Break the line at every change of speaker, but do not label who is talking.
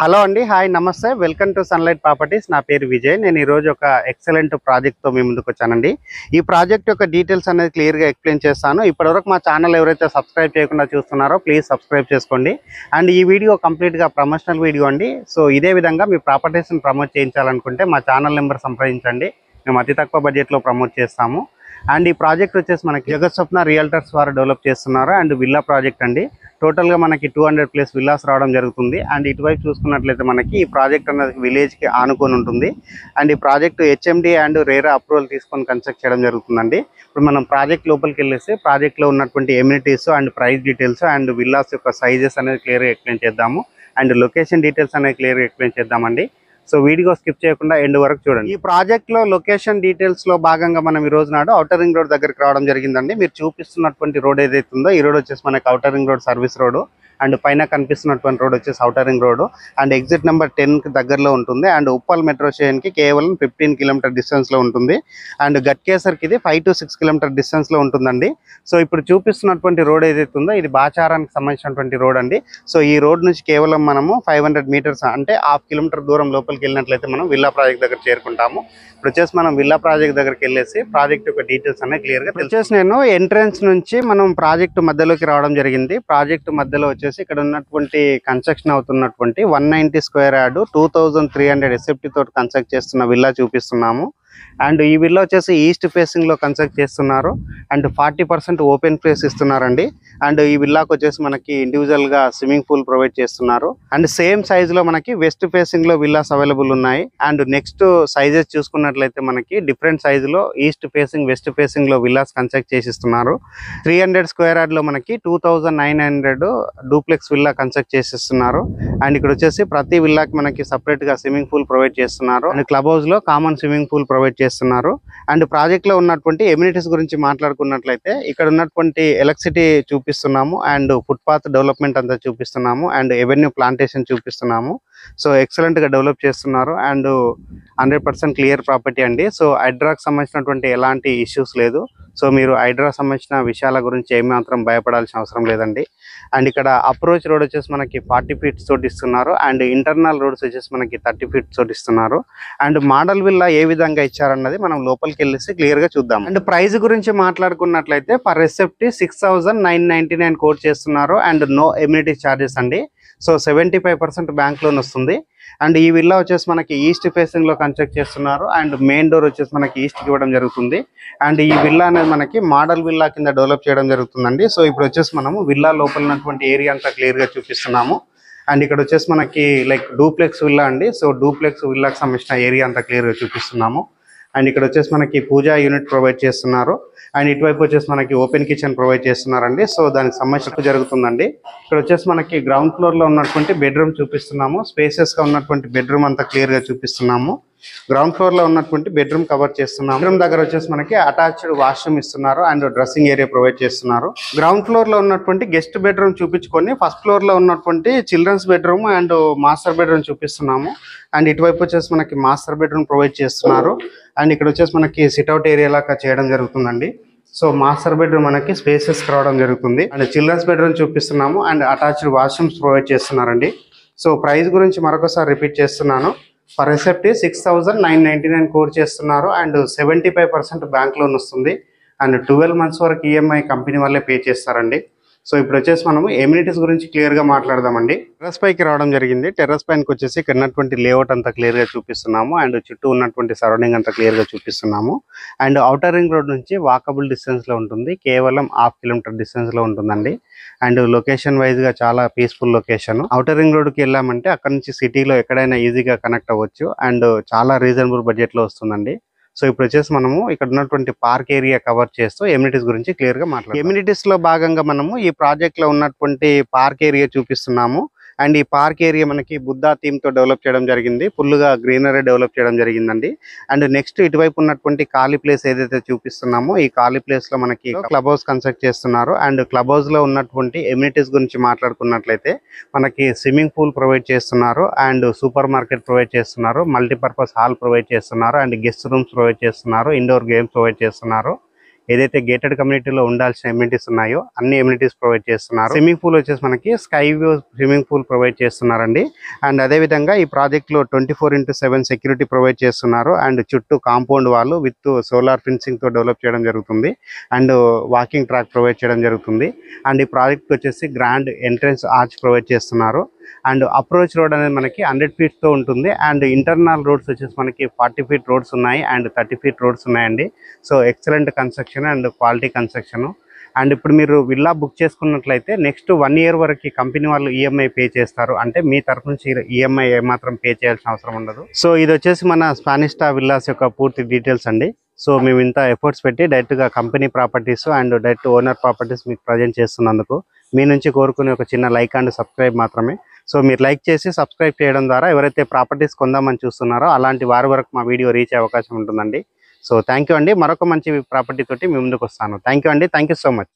Hello అండి, hi, నమస్తే. Welcome to sunlight properties. నా పేరు విజయ్. నేను ఈరోజు ఒక ఎక్సలెంట్ ప్రాజెక్ట్తో మీ ముందుకు వచ్చానండి. ఈ ప్రాజెక్ట్ యొక్క డీటెయిల్స్ అనేది క్లియర్గా ఎక్స్ప్లెయిన్ చేస్తాను. ఇప్పటివరకు మా ఛానల్ ఎవరైతే సబ్స్క్రైబ్ చేయకుండా చూస్తున్నారో ప్లీజ్ సబ్స్క్రైబ్ చేసుకోండి. అండ్ ఈ వీడియో కంప్లీట్గా ప్రమోషనల్ వీడియో అండి. సో ఇదే విధంగా మీ ప్రాపర్టీస్ని ప్రమోట్ చేయించాలనుకుంటే మా ఛానల్ నెంబర్ సంప్రదించండి. మేము అతి తక్కువ బడ్జెట్లో ప్రమోట్ చేస్తాము. అండ్ ఈ ప్రాజెక్ట్ వచ్చేసి మనకి జగత్ స్వప్న రియల్టర్స్ వారు డెవలప్ చేస్తున్నారు. అండ్ విల్లా ప్రాజెక్ట్ అండి. టోటల్గా మనకి 200+ విల్లాస్ రావడం జరుగుతుంది. అండ్ ఇటువైపు చూసుకున్నట్లయితే మనకి ఈ ప్రాజెక్ట్ అనేది విలేజ్కి ఆనుకొని ఉంటుంది. అండ్ ఈ project HMD and RERA approval తీసుకొని కన్స్ట్రక్ట్ చేయడం జరుగుతుందండి. ఇప్పుడు మనం ప్రాజెక్ట్ లోపలికి వెళ్ళేసి ప్రాజెక్ట్లో ఉన్నటువంటి amenities and price details and villas యొక్క సైజెస్ అనేది క్లియర్గా ఎక్స్ప్లెయిన్ చేద్దాము. అండ్ లొకేషన్ డీటెయిల్స్ అనేది క్లియర్గా ఎక్స్ప్లెయిన్ చేద్దామండి. సో వీడియో స్కిప్ చేయకుండా ఎండ్ వరకు చూడండి. ఈ ప్రాజెక్ట్లో లొకేషన్ డీటెయిల్స్లో భాగంగా మనం ఈ రోజు నాడు ఔటర్ రింగ్ రోడ్ దగ్గరికి రావడం జరిగిందండి. మీరు చూపిస్తున్నటువంటి రోడ్ ఏదైతే ఉందో ఈ రోడ్ వచ్చేసి మనకి outer ring road service road. And పైన కనిపిస్తున్నటువంటి రోడ్ వచ్చేసి outer ring road. And exit number 10కి దగ్గరలో ఉంటుంది. అండ్ ఉప్పల్ మెట్రో స్టేషన్కి కేవలం 15 కిలోమీటర్ డిస్టెన్స్లో ఉంటుంది. అండ్ గట్కేసర్కి ఇది 5 to 6 కిలోమీటర్ డిస్టెన్స్లో ఉంటుందండి. సో ఇప్పుడు చూపిస్తున్నటువంటి రోడ్ ఏదైతే ఉందో ఇది బాచారానికి సంబంధించినటువంటి రోడ్ అండి. సో ఈ రోడ్ నుంచి కేవలం మనము 500 మీటర్స్ అంటే 1/2 కిలోమీటర్ దూరం లోపలికి వెళ్ళినట్లయితే మనం విల్లా ప్రాజెక్ట్ దగ్గర చేరుకుంటాము. ఇప్పుడు వచ్చేసి మనం విల్లా ప్రాజెక్ట్ దగ్గరికి వెళ్ళేసి ప్రాజెక్ట్ యొక్క డీటెయిల్స్ అనేవి క్లియర్గా వచ్చేసి నేను ఎంట్రన్స్ నుంచి మనం ప్రాజెక్టు మధ్యలోకి రావడం జరిగింది. ప్రాజెక్టు మధ్యలో వచ్చేసి ఇక్కడ ఉన్నటువంటి కన్స్ట్రక్షన్ అవుతున్నటువంటి 190 స్క్వేర్ యార్డ్ 2300 ఎస్ఎఫ్టీ తోటి కన్స్ట్రక్ట్ చేస్తున్న విల్లా చూపిస్తున్నాము. అండ్ ఈ విల్లా వచ్చేసి ఈస్ట్ ఫేసింగ్ లో కన్స్ట్రక్ట్ చేస్తున్నారు. అండ్ 40% ఓపెన్ ప్లేస్ ఇస్తున్నారండి. అండ్ ఈ విల్లాకి వచ్చేసి మనకి ఇండివిజువల్ గా స్విమ్మింగ్ పూల్ ప్రొవైడ్ చేస్తున్నారు. అండ్ సేమ్ సైజ్ లో మనకి వెస్ట్ ఫేసింగ్ లో విల్లాస్ అవైలబుల్ ఉన్నాయి. అండ్ నెక్స్ట్ సైజెస్ చూసుకున్నట్లయితే మనకి డిఫరెంట్ సైజ్ లో ఈస్ట్ ఫేసింగ్ వెస్ట్ ఫేసింగ్ లో విల్లాస్ కన్స్ట్రక్ట్ చేసిస్తున్నారు. 300 స్క్వేర్ యార్డ్ లో మనకి 2900 డూప్లెక్స్ విల్లా కన్స్ట్రక్ట్ చేసిస్తున్నారు. అండ్ ఇక్కడ వచ్చేసి ప్రతి విల్లాకి మనకి సపరేట్ గా స్విమ్మింగ్ పూల్ ప్రొవైడ్ చేస్తున్నారు. అండ్ క్లబ్ హౌస్ లో కామన్ స్విమ్మింగ్ పూల్ ప్రొవైడ్ చేస్తున్నారు. అండ్ ప్రాజెక్ట్ లో ఉన్నటువంటి ఎమ్యూనిటీస్ గురించి మాట్లాడుకున్నట్లయితే ఇక్కడ ఉన్నటువంటి ఎలక్ట్రిసిటీ చూపిస్తున్నాము. అండ్ ఫుట్పాత్ డెవలప్మెంట్ అంతా చూపిస్తున్నాము. అండ్ ఎవెన్యూ ప్లాంటేషన్ చూపిస్తున్నాము. సో ఎక్సలెంట్ గా డెవలప్ చేస్తున్నారు. అండ్ 100% క్లియర్ ప్రాపర్టీ అండి. సో హైడ్రాకి సంబంధించినటువంటి ఎలాంటి ఇష్యూస్ లేదు. సో మీరు హైడ్రా సంబంధించిన విషయాల గురించి ఏమాత్రం భయపడాల్సిన అవసరం లేదండి. అండ్ ఇక్కడ అప్రోచ్ రోడ్ వచ్చేసి మనకి 40 ఫీట్స్ తోటి ఇస్తున్నారు. అండ్ ఇంటర్నల్ రోడ్స్ వచ్చేసి మనకి 30 ఫీట్స్ తోటి ఇస్తున్నారు. అండ్ మోడల్ విల్లా ఏ విధంగా ఇచ్చారన్నది మనం లోపలికి వెళ్ళేసి క్లియర్ గా చూద్దాం. అండ్ ప్రైస్ గురించి మాట్లాడుకున్నట్లయితే పర్ ఎస్ఎఫ్టీ 6,999 కోట్ చేస్తున్నారు. అండ్ నో ఎమ్యూనిటీ ఛార్జెస్ అండి. సో 75% బ్యాంక్ లోన్ వస్తుంది. అండ్ ఈ విల్లా వచ్చేసి మనకి ఈస్ట్ ఫేసింగ్ లో కన్స్ట్రక్ట్ చేస్తున్నారు. అండ్ మెయిన్ డోర్ వచ్చేసి మనకి ఈస్ట్ కి ఇవ్వడం జరుగుతుంది. అండ్ ఈ విల్లా అనేది మనకి మోడల్ విల్లా కింద డెవలప్ చేయడం జరుగుతుందండి. సో ఇప్పుడు వచ్చేసి మనము విల్లా లోపల ఉన్నటువంటి ఏరియా అంతా క్లియర్ గా చూపిస్తున్నాము. అండ్ ఇక్కడ వచ్చేసి మనకి లైక్ డూప్లెక్స్ విల్లా అండి. సో డూప్లెక్స్ విల్లాకి సంబంధించిన ఏరియా అంతా క్లియర్ గా చూపిస్తున్నాము. అండ్ ఇక్కడ వచ్చేసి మనకి పూజా యూనిట్ ప్రొవైడ్ చేస్తున్నారు. అండ్ ఇటువైపు వచ్చేసి మనకి ఓపెన్ కిచెన్ ప్రొవైడ్ చేస్తున్నారండి. సో దానికి సంబంధించిన జరుగుతుందండి. ఇక్కడ వచ్చేసి మనకి గ్రౌండ్ ఫ్లోర్ లో ఉన్నటువంటి బెడ్రూమ్ చూపిస్తున్నాము. స్పేసెస్ గా ఉన్నటువంటి బెడ్రూమ్ అంతా క్లియర్ గా చూపిస్తున్నాము. గ్రౌండ్ ఫ్లోర్ లో ఉన్నటువంటి బెడ్రూమ్ కవర్ చేస్తున్నాము. బెడ్రూమ్ దగ్గర వచ్చేసి మనకి అటాచ్డ్ వాష్రూమ్ ఇస్తున్నారు. అండ్ డ్రెస్సింగ్ ఏరియా ప్రొవైడ్ చేస్తున్నారు. గ్రౌండ్ ఫ్లోర్ లో ఉన్నటువంటి గెస్ట్ బెడ్రూమ్ చూపించుకొని ఫస్ట్ ఫ్లోర్ లో ఉన్నటువంటి children's bedroom and master bedroom చూపిస్తున్నాము. అండ్ ఇటువైపు వచ్చేసి మనకి మాస్టర్ బెడ్రూమ్ ప్రొవైడ్ చేస్తున్నారు. అండ్ ఇక్కడ వచ్చేసి మనకి సిట్అవుట్ ఏరియా లాగా చేయడం జరుగుతుందండి. సో మాస్టర్ బెడ్రూమ్ మనకి స్పేసెస్ రావడం జరుగుతుంది. అండ్ చిల్డ్రన్స్ బెడ్రూమ్ చూపిస్తున్నాము. అండ్ అటాచ్డ్ వాష్రూమ్స్ ప్రొవైడ్ చేస్తున్నారండి. సో ప్రైస్ గురించి మరొకసారి రిపీట్ చేస్తున్నాను. పర్ ఎస్ఎఫ్టీ 6,999 కోట్ చేస్తున్నారు. అండ్ 75% బ్యాంక్ లోన్ వస్తుంది. అండ్ 12 months వరకు ఈఎంఐ కంపెనీ వాళ్ళే పే చేస్తారండి. సో ఇప్పుడు వచ్చేసి మనము ఎమ్యూనిటీస్ గురించి క్లియర్ గా మాట్లాడదామండి. టెర్రస్ పైకి రావడం జరిగింది. టెర్రస్ పైకి వచ్చేసి ఇక్కడ ఉన్నటువంటి లేఅవుట్ అంతా క్లియర్ గా చూపిస్తున్నాము. అండ్ చుట్టూ ఉన్నటువంటి సరౌండింగ్ అంతా క్లియర్ గా చూపిస్తున్నాము. అండ్ ఔటర్ రింగ్ రోడ్ నుంచి వాకబుల్ డిస్టెన్స్ లో ఉంటుంది. కేవలం 1/2 కిలోమీటర్ డిస్టెన్స్ లో ఉంటుందండి. అండ్ లొకేషన్ వైజ్ గా చాలా peaceful location. Outer ring road కి వెళ్ళామంటే అక్కడ నుంచి సిటీలో ఎక్కడైనా ఈజీగా కనెక్ట్ అవ్వచ్చు. అండ్ చాలా రీజనబుల్ బడ్జెట్ లో వస్తుందండి. సో ఇప్పుడు వచ్చేసి మనము ఇక్కడ ఉన్నటువంటి పార్క్ ఏరియా కవర్ చేస్తూ ఎమ్యూనిటీస్ గురించి క్లియర్ గా మాట్లాడాలి. ఎమ్యూనిటీస్ లో భాగంగా మనము ఈ ప్రాజెక్ట్ లో ఉన్నటువంటి పార్క్ ఏరియా చూపిస్తున్నాము. అండ్ ఈ పార్క్ ఏరియా మనకి బుద్ధా థీమ్ తో డెవలప్ చేయడం జరిగింది. ఫుల్గా గ్రీనరీ డెవలప్ చేయడం జరిగిందండి. అండ్ నెక్స్ట్ ఇటువైపు ఉన్నటువంటి ఖాళీ ప్లేస్ ఏదైతే చూపిస్తున్నామో ఈ ఖాళీ ప్లేస్ లో మనకి క్లబ్ హౌస్ కన్స్ట్రక్ట్ చేస్తున్నారు. అండ్ క్లబ్ హౌస్ లో ఉన్నటువంటి ఎమ్యూనిటీస్ గురించి మాట్లాడుకున్నట్లయితే మనకి స్విమ్మింగ్ పూల్ ప్రొవైడ్ చేస్తున్నారు. అండ్ సూపర్ మార్కెట్ ప్రొవైడ్ చేస్తున్నారు. మల్టీపర్పస్ హాల్ ప్రొవైడ్ చేస్తున్నారు. అండ్ గెస్ట్ రూమ్స్ ప్రొవైడ్ చేస్తున్నారు. ఇండోర్ గేమ్స్ ప్రొవైడ్ చేస్తున్నారు. ఏదైతే గేటెడ్ కమ్యూనిటీలో ఉండాల్సిన ఎమ్యూనిటీస్ ఉన్నాయో అన్ని ఎమ్యూనిటీస్ ప్రొవైడ్ చేస్తున్నారు. స్విమ్మింగ్ పూల్ వచ్చేసి మనకి sky view swimming pool provide చేస్తున్నారండి. అండ్ అదేవిధంగా ఈ ప్రాజెక్ట్లో 24/7 సెక్యూరిటీ ప్రొవైడ్ చేస్తున్నారు. అండ్ చుట్టూ కాంపౌండ్ వాళ్ళు విత్ సోలార్ ఫెన్సింగ్తో డెవలప్ చేయడం జరుగుతుంది. అండ్ వాకింగ్ ట్రాక్ ప్రొవైడ్ చేయడం జరుగుతుంది. అండ్ ఈ ప్రాజెక్ట్ వచ్చేసి గ్రాండ్ ఎంట్రన్స్ ఆర్చ్ ప్రొవైడ్ చేస్తున్నారు. అండ్ అప్రోచ్ రోడ్ అనేది మనకి 100 ఫీట్తో ఉంటుంది. అండ్ ఇంటర్నల్ రోడ్స్ వచ్చేసి మనకి 40 ఫీట్ రోడ్స్ ఉన్నాయి అండ్ 30 ఫీట్ రోడ్స్ ఉన్నాయండి. So excellent construction and quality construction. And ఇప్పుడు మీరు విల్లా బుక్ చేసుకున్నట్లయితే నెక్స్ట్ 1 ఇయర్ వరకు కంపెనీ వాళ్ళు ఈఎంఐ పే చేస్తారు. అంటే మీ తరఫు నుంచి ఈఎంఐ ఏమాత్రం పే చేయాల్సిన అవసరం ఉండదు. సో ఇది వచ్చేసి మన స్పానిస్టా విల్లాస్ యొక్క పూర్తి డీటెయిల్స్ అండి. సో మేము ఇంత ఎఫర్ట్స్ పెట్టి డైరెక్ట్గా company properties and direct owner properties మీకు ప్రజెంట్ చేస్తున్నందుకు మీ నుంచి కోరుకునే ఒక చిన్న లైక్ అండ్ సబ్స్క్రైబ్ మాత్రమే. సో మీరు లైక్ చేసి సబ్స్క్రైబ్ చేయడం ద్వారా ఎవరైతే ప్రాపర్టీస్ కొందామని చూస్తున్నారో అలాంటి వారి వరకు మా వీడియో రీచ్ అయ్యే అవకాశం ఉంటుందండి. సో థ్యాంక్ యూ అండి. మరొక మంచి ప్రాపర్టీ తోటి మీ ముందుకు వస్తాను. థ్యాంక్ యూ అండి. Thank you so much.